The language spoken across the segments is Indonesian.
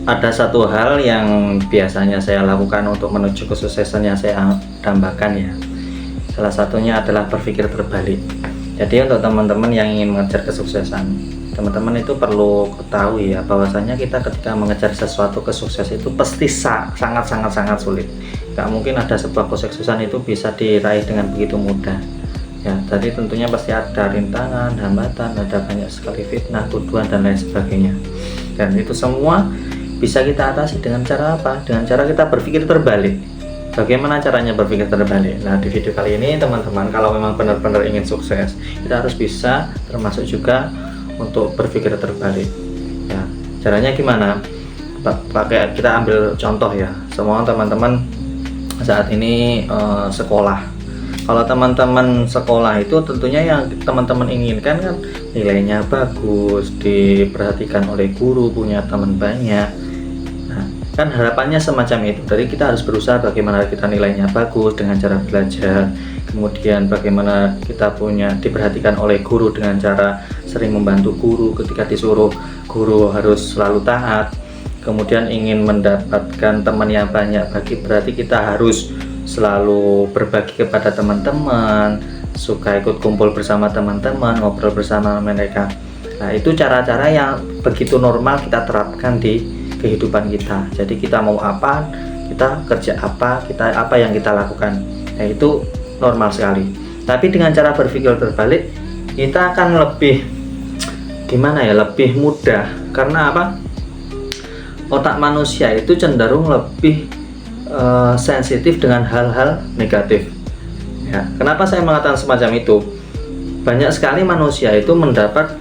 ada satu hal yang biasanya saya lakukan untuk menuju kesuksesan yang saya dambakan ya. Salah satunya adalah berpikir terbalik. Jadi untuk teman-teman yang ingin mengejar kesuksesan, teman-teman itu perlu ketahui ya, bahwasanya kita ketika mengejar sesuatu kesuksesan itu pasti sangat sulit. Gak mungkin ada sebuah kesuksesan itu bisa diraih dengan begitu mudah ya. Jadi tentunya pasti ada rintangan, hambatan, ada banyak sekali fitnah, tuduhan dan lain sebagainya. Dan itu semua bisa kita atasi dengan cara apa? Dengan cara kita berpikir terbalik. Bagaimana caranya berpikir terbalik? Nah, di video kali ini teman-teman, kalau memang benar-benar ingin sukses, kita harus bisa termasuk juga untuk berpikir terbalik ya. Caranya gimana? Pakai, kita ambil contoh ya, semua teman-teman saat ini sekolah. Kalau teman-teman sekolah itu tentunya yang teman-teman inginkan kan nilainya bagus, diperhatikan oleh guru, punya teman banyak. Nah, kan harapannya semacam itu. Jadi kita harus berusaha bagaimana kita nilainya bagus dengan cara belajar, kemudian bagaimana kita punya diperhatikan oleh guru dengan cara sering membantu guru. Ketika disuruh guru harus selalu taat. Kemudian ingin mendapatkan teman yang banyak, berarti kita harus selalu berbagi kepada teman-teman, suka ikut kumpul bersama teman-teman, ngobrol bersama mereka. Nah, itu cara-cara yang begitu normal kita terapkan di kehidupan kita. Jadi kita mau apa, kita kerja apa, kita apa yang kita lakukan, nah itu normal sekali. Tapi dengan cara berpikir terbalik, kita akan lebih gimana ya, lebih mudah. Karena apa? Otak manusia itu cenderung lebih sensitif dengan hal-hal negatif ya. Kenapa saya mengatakan semacam itu? Banyak sekali manusia itu mendapat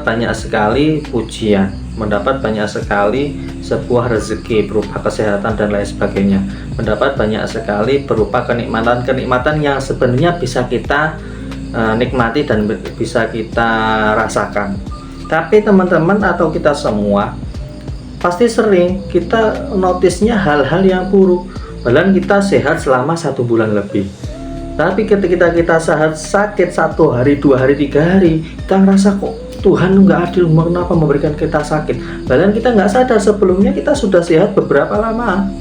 banyak sekali pujian, mendapat banyak sekali sebuah rezeki berupa kesehatan dan lain sebagainya, mendapat banyak sekali berupa kenikmatan yang sebenarnya bisa kita nikmati dan bisa kita rasakan. Tapi teman-teman atau kita semua pasti sering kita notisnya hal-hal yang buruk. Bahkan kita sehat selama 1 bulan lebih, tapi ketika kita sakit 1 hari, 2 hari, 3 hari, kita ngerasa kok Tuhan nggak adil, kenapa memberikan kita sakit. Bahkan kita nggak sadar sebelumnya kita sudah sehat beberapa lama,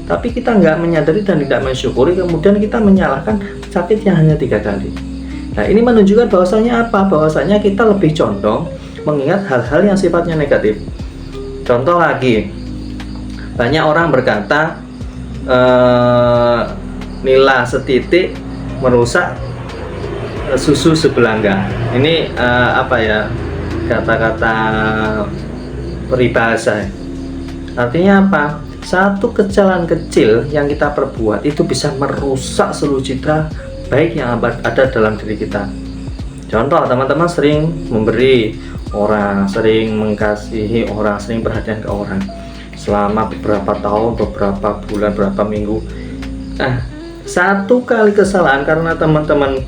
tapi kita nggak menyadari dan tidak mensyukuri. Kemudian kita menyalahkan sakit yang hanya 3 kali. Nah, ini menunjukkan bahwasanya apa? Bahwasanya kita lebih condong mengingat hal-hal yang sifatnya negatif. Contoh lagi, banyak orang berkata nila setitik merusak susu sebelangga. Ini apa ya, kata-kata peribahasa. Artinya apa? Satu kesalahan kecil yang kita perbuat itu bisa merusak seluruh citra baik yang ada dalam diri kita. Contoh, teman-teman sering memberi orang, sering mengasihi orang, sering perhatian ke orang selama beberapa tahun, beberapa bulan, beberapa minggu. Nah, 1 kali kesalahan karena teman-teman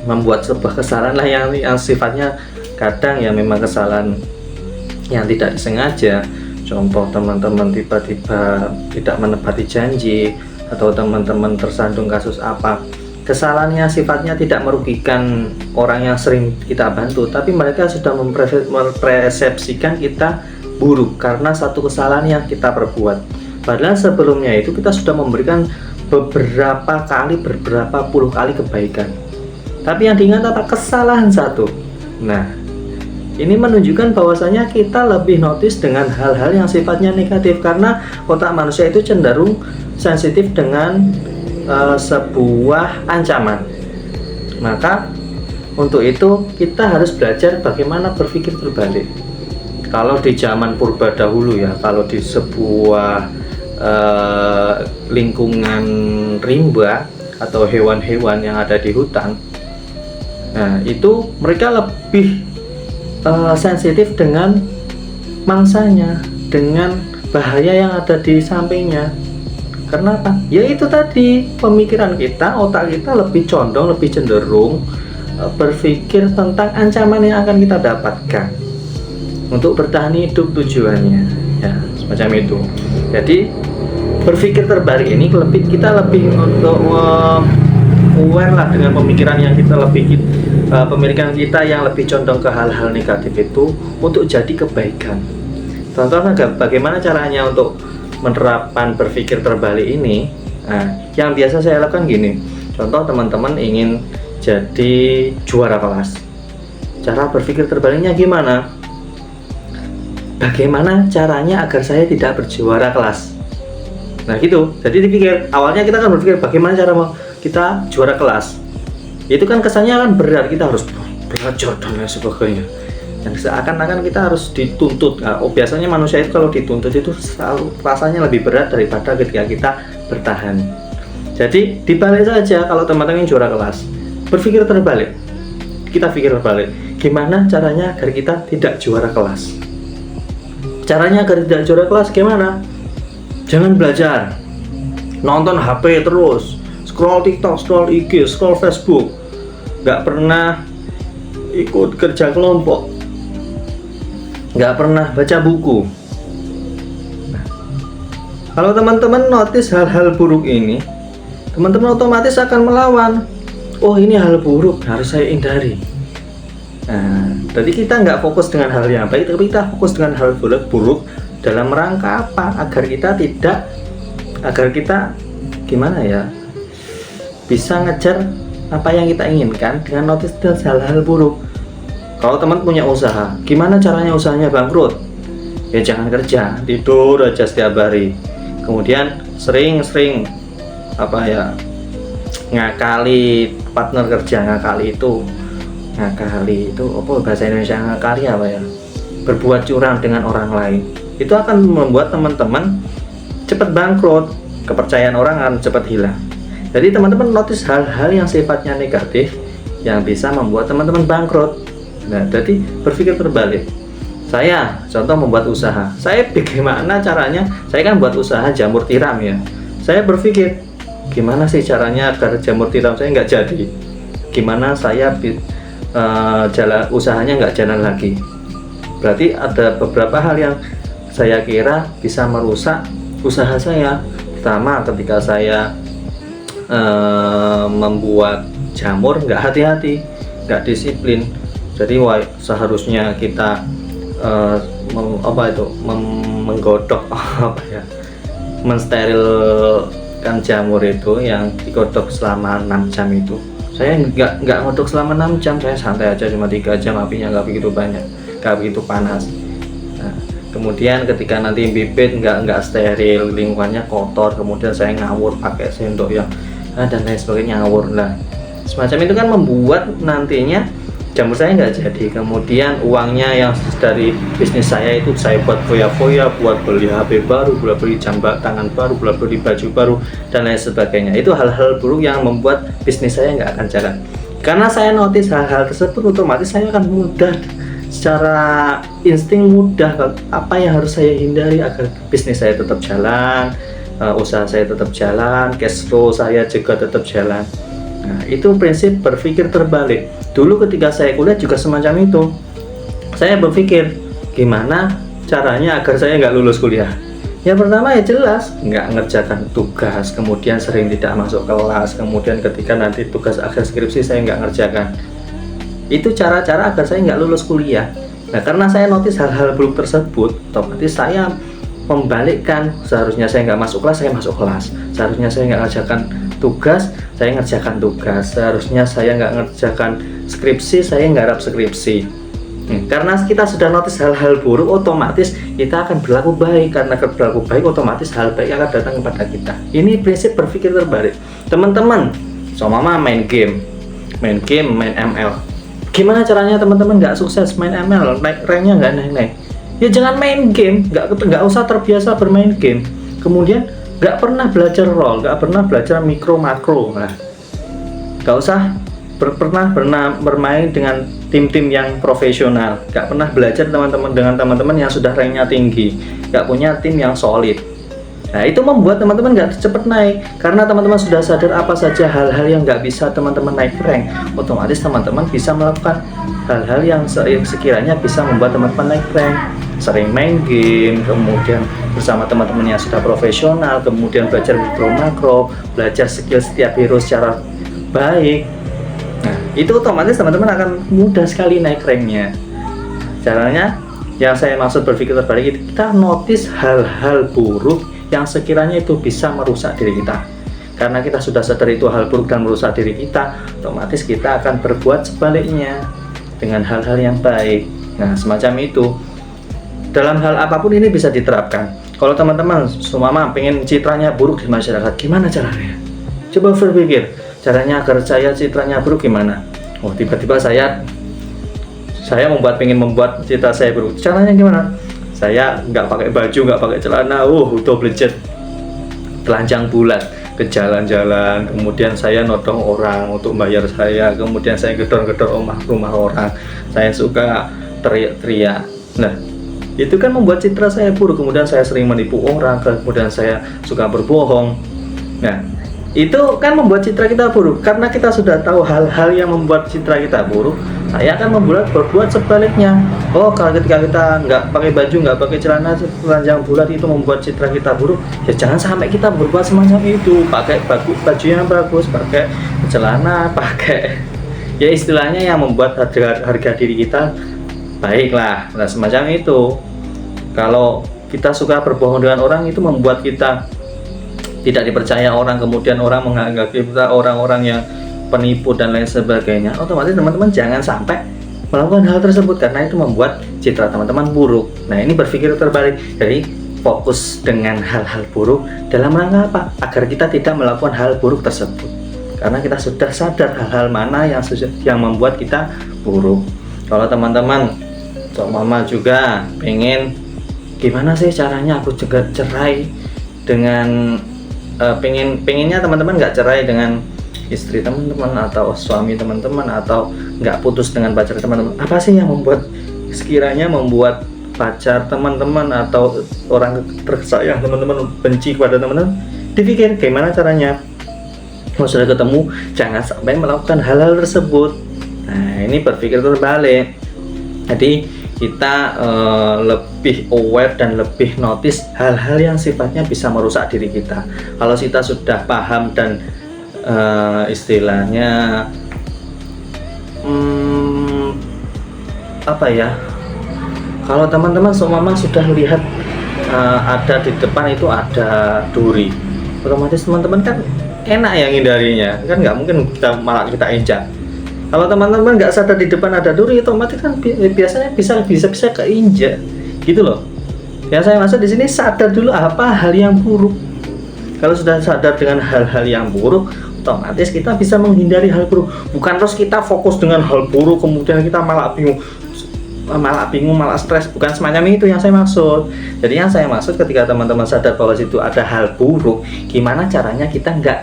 membuat sebuah kesalahan lah yang sifatnya kadang ya memang kesalahan yang tidak disengaja. Contoh, teman-teman tiba-tiba tidak menepati janji, atau teman-teman tersandung kasus apa. Kesalahannya sifatnya tidak merugikan orang yang sering kita bantu, tapi mereka sudah mempersepsikan kita buruk karena 1 kesalahan yang kita perbuat. Padahal sebelumnya itu kita sudah memberikan beberapa puluh kali kebaikan, tapi yang diingat apa? Kesalahan 1. Nah, ini menunjukkan bahwasanya kita lebih notice dengan hal-hal yang sifatnya negatif, karena otak manusia itu cenderung sensitif dengan sebuah ancaman. Maka untuk itu kita harus belajar bagaimana berpikir terbalik. Kalau di zaman purba dahulu ya, kalau di sebuah lingkungan rimba atau hewan-hewan yang ada di hutan, nah itu mereka lebih sensitif dengan mangsanya, dengan bahaya yang ada di sampingnya. Karena apa? Ya itu tadi, pemikiran kita, otak kita lebih condong, lebih cenderung berpikir tentang ancaman yang akan kita dapatkan untuk bertahan hidup tujuannya ya, semacam itu. Jadi berpikir terbalik ini kita lebih untuk aware lah dengan pemikiran yang kita lebih pemikiran kita yang lebih condong ke hal-hal negatif itu untuk jadi kebaikan. Contohnya bagaimana caranya untuk menerapkan berpikir terbalik ini. Nah, yang biasa saya lakukan gini. Contoh teman-teman ingin jadi juara kelas. Cara berpikir terbaliknya gimana? Bagaimana caranya agar saya tidak berjuara kelas? Nah gitu. Jadi dipikir, awalnya kita kan berpikir bagaimana cara mau kita juara kelas. Itu kan kesannya kan berat, kita harus belajar dan lain sebagainya. Dan seakan-akan kita harus dituntut. Biasanya manusia itu kalau dituntut itu selalu rasanya lebih berat daripada ketika kita bertahan. Jadi dibalik saja, kalau teman-teman juara kelas, berpikir terbalik. Kita pikir terbalik. Gimana caranya agar kita tidak juara kelas? Caranya agar tidak juara kelas gimana? Jangan belajar, nonton HP terus, scroll TikTok, scroll IG, scroll Facebook, nggak pernah ikut kerja kelompok, nggak pernah baca buku. Nah, kalau teman-teman notice hal-hal buruk ini, teman-teman otomatis akan melawan. Oh, ini hal buruk, harus saya hindari. Nah, jadi kita nggak fokus dengan hal yang baik, tapi kita fokus dengan hal buruk dalam rangka apa? Agar kita gimana ya, bisa ngejar apa yang kita inginkan dengan notice hal-hal buruk. Kalau teman punya usaha, gimana caranya usahanya bangkrut? Ya jangan kerja, tidur aja setiap hari. Kemudian sering-sering ngakali partner kerja, ngakali itu apa bahasa Indonesia ngakali apa ya? Berbuat curang dengan orang lain. Itu akan membuat teman-teman cepat bangkrut, kepercayaan orang akan cepat hilang. Jadi teman-teman notice hal-hal yang sifatnya negatif yang bisa membuat teman-teman bangkrut. Nah, jadi berpikir terbalik. Saya contoh membuat usaha. Saya bagaimana caranya? Saya kan buat usaha jamur tiram ya. Saya berpikir gimana sih caranya agar jamur tiram saya nggak jadi? Gimana saya jalan usahanya nggak jalan lagi? Berarti ada beberapa hal yang saya kira bisa merusak usaha saya. Pertama, ketika saya membuat jamur nggak hati-hati, nggak disiplin. Jadi seharusnya kita menggodok mensterilkan jamur itu yang digodok selama 6 jam itu. Saya nggak ngodok selama 6 jam, saya santai aja cuma 3 jam, apinya nggak begitu banyak, nggak begitu panas. Nah, kemudian ketika nanti bibit nggak steril, lingkungannya kotor, kemudian saya ngawur pakai sendok yang dan lain sebagainya, ngawur lah. Semacam itu kan membuat nantinya jamur saya nggak jadi. Kemudian uangnya yang dari bisnis saya itu saya buat foya-foya, buat beli HP baru, buat beli jam tangan baru, buat beli baju baru dan lain sebagainya. Itu hal-hal buruk yang membuat bisnis saya nggak akan jalan. Karena saya notice hal-hal tersebut, otomatis saya akan mudah, secara insting mudah apa yang harus saya hindari agar bisnis saya tetap jalan, usaha saya tetap jalan, cash flow saya juga tetap jalan. Nah, itu prinsip berpikir terbalik. Dulu ketika saya kuliah juga semacam itu. Saya berpikir gimana caranya agar saya nggak lulus kuliah. Yang pertama ya jelas nggak ngerjakan tugas, kemudian sering tidak masuk kelas, kemudian ketika nanti tugas akhir skripsi saya nggak ngerjakan. Itu cara-cara agar saya nggak lulus kuliah. Nah, karena saya notice hal-hal buruk tersebut, otomatis saya membalikkan. Seharusnya saya nggak masuk kelas, saya masuk kelas. Seharusnya saya nggak ngerjakan tugas, saya ngerjakan tugas. Seharusnya saya nggak ngerjakan skripsi, saya nggarap skripsi. Karena kita sudah notice hal-hal buruk, otomatis kita akan berlaku baik. Karena berlaku baik, otomatis hal baik akan datang kepada kita. Ini prinsip berpikir terbalik. Teman-teman, sama main game, main ML. Gimana caranya teman-teman nggak sukses main ML, naik ranknya nggak naik-naik? Ya jangan main game, nggak usah terbiasa bermain game. Kemudian nggak pernah belajar role, nggak pernah belajar mikro makro. Nah, nggak usah pernah bermain dengan tim-tim yang profesional, nggak pernah belajar dengan teman-teman yang sudah ranknya tinggi, nggak punya tim yang solid. Nah, itu membuat teman-teman nggak cepat naik, karena teman-teman sudah sadar apa saja hal-hal yang nggak bisa teman-teman naik rank. Otomatis teman-teman bisa melakukan hal-hal yang sekiranya bisa membuat teman-teman naik rank. Sering main game, kemudian bersama teman-teman yang sudah profesional, kemudian belajar mikro makro, belajar skill setiap hero secara baik. Nah, itu otomatis teman-teman akan mudah sekali naik ranknya. Caranya Yang saya maksud berpikir terbalik, kita notice hal-hal buruk yang sekiranya itu bisa merusak diri kita. Karena kita sudah sadar itu hal buruk dan merusak diri kita, otomatis kita akan berbuat sebaliknya dengan hal-hal yang baik. Nah, semacam itu. Dalam hal apapun ini bisa diterapkan. Kalau teman-teman semua pengen citranya buruk di masyarakat, gimana caranya? Coba berpikir, caranya agar saya citranya buruk gimana? Oh, tiba-tiba saya pengen membuat citra saya buruk. Caranya gimana? Saya nggak pakai baju, nggak pakai celana, double jet, telanjang bulat ke jalan-jalan, kemudian saya nodong orang untuk bayar saya, kemudian saya gedor-gedor rumah orang, saya suka teriak-teriak. Nah, itu kan membuat citra saya buruk. Kemudian saya sering menipu orang, kemudian saya suka berbohong. Nah, itu kan membuat citra kita buruk. Karena kita sudah tahu hal-hal yang membuat citra kita buruk, saya akan berbuat sebaliknya. Oh, kalau ketika kita nggak pakai baju, nggak pakai celana telanjang bulat itu membuat citra kita buruk, ya jangan sampai kita berbuat semacam itu. Pakai baju yang bagus, pakai celana, pakai ya istilahnya yang membuat harga diri kita baiklah. Nah, semacam itu. Kalau kita suka berbohong dengan orang, itu membuat kita tidak dipercaya orang, kemudian orang menganggap kita orang-orang yang penipu dan lain sebagainya. Otomatis teman-teman jangan sampai melakukan hal tersebut, karena itu membuat citra teman-teman buruk. Nah, ini berpikir terbalik. Jadi fokus dengan hal-hal buruk dalam rangka apa? Agar kita tidak melakukan hal buruk tersebut, karena kita sudah sadar hal-hal mana yang membuat kita buruk. Kalau teman-teman mama juga pengen gimana sih caranya aku juga cerai dengan pengennya teman-teman nggak cerai dengan istri teman-teman atau suami teman-teman, atau nggak putus dengan pacar teman-teman. Apa sih yang sekiranya membuat pacar teman-teman atau orang tersayang teman-teman benci kepada teman-teman? Dipikir gimana caranya. Kalau sudah ketemu, jangan sampai melakukan hal-hal tersebut. Nah, ini berpikir terbalik. Jadi kita lebih aware dan lebih notice hal-hal yang sifatnya bisa merusak diri kita. Kalau kita sudah paham dan istilahnya apa ya, kalau teman-teman semua sudah lihat ada di depan itu ada duri, otomatis teman-teman kan enak ya ngindarinya, kan nggak mungkin malah kita injak. Kalau teman-teman nggak sadar di depan ada duri, otomatis kan biasanya bisa keinjak gitu loh. Yang saya maksud di sini, sadar dulu apa hal yang buruk. Kalau sudah sadar dengan hal-hal yang buruk, otomatis kita bisa menghindari hal buruk. Bukan terus kita fokus dengan hal buruk, kemudian kita malah bingung, malah stres. Bukan semacam itu yang saya maksud. Jadi yang saya maksud, ketika teman-teman sadar bahwa situ ada hal buruk, gimana caranya kita nggak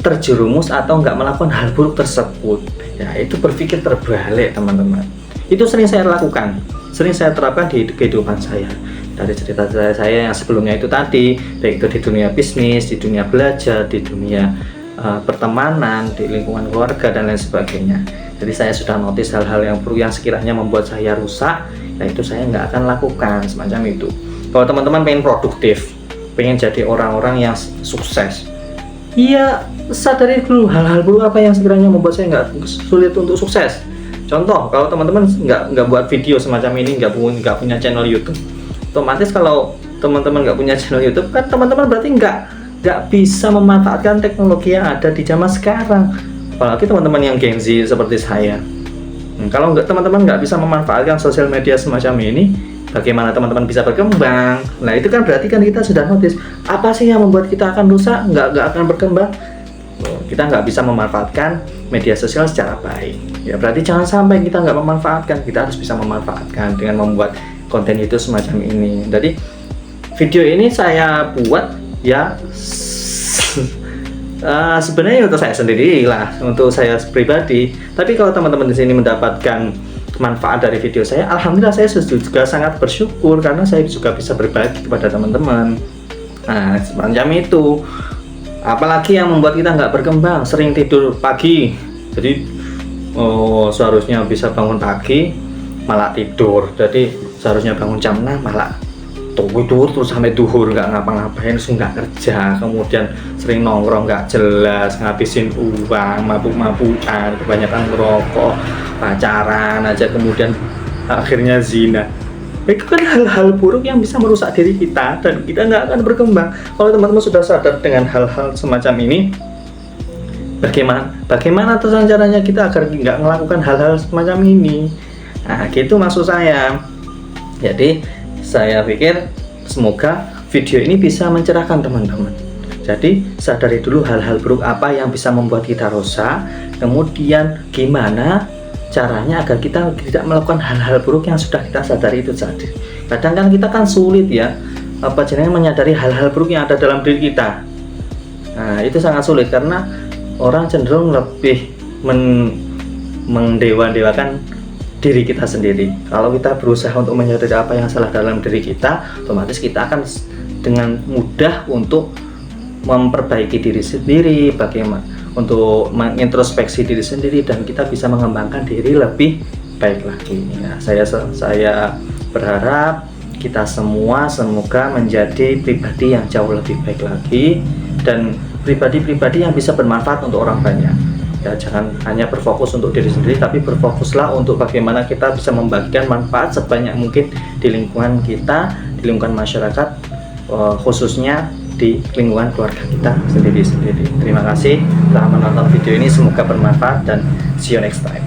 terjerumus atau nggak melakukan hal buruk tersebut. Ya, itu berpikir terbalik teman-teman. Itu sering saya lakukan, sering saya terapkan di kehidupan saya. Dari cerita saya yang sebelumnya itu tadi, baik itu di dunia bisnis, di dunia belajar, di dunia pertemanan, di lingkungan keluarga dan lain sebagainya. Jadi saya sudah notice hal-hal yang buruk yang sekiranya membuat saya rusak, nah itu saya nggak akan lakukan semacam itu. Kalau teman-teman pengen produktif, pengen jadi orang-orang yang sukses, iya, sadari dulu hal-hal buruk apa yang sekiranya membuat saya nggak sulit untuk sukses. Contoh, kalau teman-teman nggak buat video semacam ini, nggak punya channel YouTube, otomatis kalau teman-teman nggak punya channel YouTube, kan teman-teman berarti nggak bisa memanfaatkan teknologi yang ada di zaman sekarang. Apalagi teman-teman yang Gen Z seperti saya. Kalau teman-teman nggak bisa memanfaatkan sosial media semacam ini, bagaimana teman-teman bisa berkembang? Nah, itu kan berarti kan kita sudah notice apa sih yang membuat kita akan rusak, nggak akan berkembang. Kita nggak bisa memanfaatkan media sosial secara baik. Ya berarti jangan sampai kita nggak memanfaatkan, kita harus bisa memanfaatkan dengan membuat konten itu semacam ini. Jadi video ini saya buat ya sebenarnya untuk saya sendiri lah, untuk saya pribadi. Tapi kalau teman-teman di sini mendapatkan manfaat dari video saya, alhamdulillah saya juga sangat bersyukur karena saya juga bisa berbagi kepada teman-teman. Nah, semacam itu. Apalagi yang membuat kita nggak berkembang, sering tidur pagi. Jadi seharusnya bisa bangun pagi malah tidur. Jadi seharusnya bangun jam 6 malah tidur terus sampai duhur, nggak ngapa-ngapain, terus nggak kerja, kemudian sering nongkrong nggak jelas, ngabisin uang, mabuk-mabukan, kebanyakan ngerokok, pacaran aja, kemudian akhirnya zina. Itu kan hal-hal buruk yang bisa merusak diri kita dan kita nggak akan berkembang. Kalau teman-teman sudah sadar dengan hal-hal semacam ini, bagaimana terus caranya kita agar nggak melakukan hal-hal semacam ini? Nah, gitu maksud saya. Jadi saya pikir semoga video ini bisa mencerahkan teman-teman. Jadi sadari dulu hal-hal buruk apa yang bisa membuat kita rusak, kemudian gimana caranya agar kita tidak melakukan hal-hal buruk yang sudah kita sadari itu tadi. Kadang kan kita kan sulit ya, menyadari hal-hal buruk yang ada dalam diri kita. Nah, itu sangat sulit karena orang cenderung lebih mendewa-dewakan diri kita sendiri. Kalau kita berusaha untuk menyadari apa yang salah dalam diri kita, otomatis kita akan dengan mudah untuk memperbaiki diri sendiri, bagaimana untuk mengintrospeksi diri sendiri, dan kita bisa mengembangkan diri lebih baik lagi. Nah, saya berharap kita semua semoga menjadi pribadi yang jauh lebih baik lagi dan pribadi-pribadi yang bisa bermanfaat untuk orang banyak. Ya, jangan hanya berfokus untuk diri sendiri, tapi berfokuslah untuk bagaimana kita bisa membagikan manfaat sebanyak mungkin di lingkungan kita, di lingkungan masyarakat, khususnya di lingkungan keluarga kita sendiri-sendiri. Terima kasih telah menonton video ini, semoga bermanfaat dan see you next time.